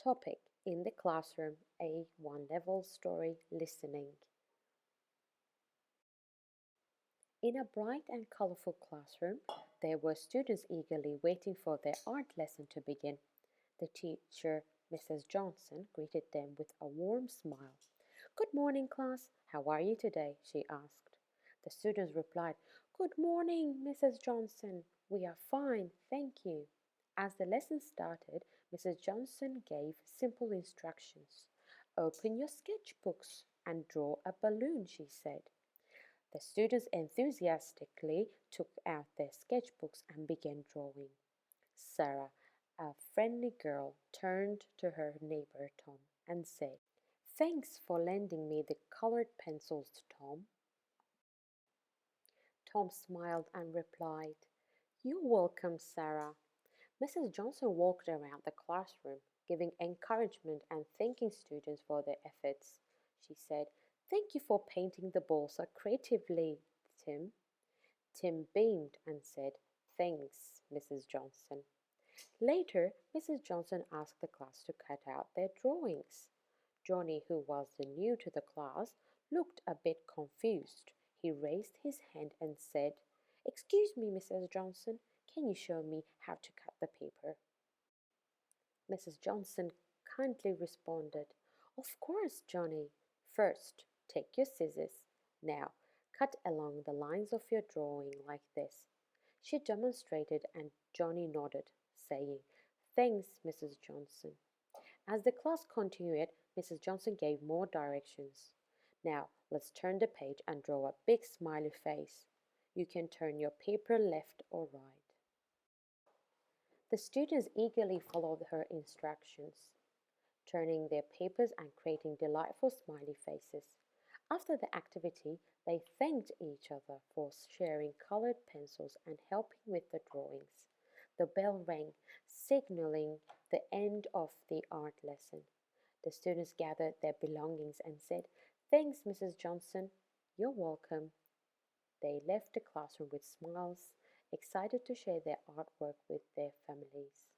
Topic in the classroom, a one-level story, listening. In a bright and colorful classroom, there were students eagerly waiting for their art lesson to begin. The teacher, Mrs. Johnson, greeted them with a warm smile. "Good morning, class. How are you today?" she asked. The students replied, "Good morning, Mrs. Johnson. We are fine, thank you." As the lesson started, Mrs. Johnson gave simple instructions. "Open your sketchbooks and draw a balloon," she said. The students enthusiastically took out their sketchbooks and began drawing. Sarah, a friendly girl, turned to her neighbor Tom and said, "Thanks for lending me the colored pencils, Tom." Tom smiled and replied, "You're welcome, Sarah." Mrs. Johnson walked around the classroom, giving encouragement and thanking students for their efforts. She said, "Thank you for painting the ball so creatively, Tim." Tim beamed and said, "Thanks, Mrs. Johnson." Later, Mrs. Johnson asked the class to cut out their drawings. Johnny, who was new to the class, looked a bit confused. He raised his hand and said, "Excuse me, Mrs. Johnson, can you show me how to cut the paper?" Mrs. Johnson kindly responded, "Of course, Johnny. First, take your scissors. Now, cut along the lines of your drawing like this." She demonstrated and Johnny nodded, saying, "Thanks, Mrs. Johnson." As the class continued, Mrs. Johnson gave more directions. "Now, let's turn the page and draw a big smiley face. You can turn your paper left or right." The students eagerly followed her instructions, turning their papers and creating delightful smiley faces. After the activity, they thanked each other for sharing colored pencils and helping with the drawings. The bell rang, signaling the end of the art lesson. The students gathered their belongings and said, "Thanks, Mrs. Johnson." "You're welcome." They left the classroom with smiles, excited to share their artwork with their families.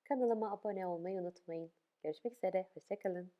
Kanalıma abone olmayı unutmayın. Görüşmek üzere, hoşça kalın.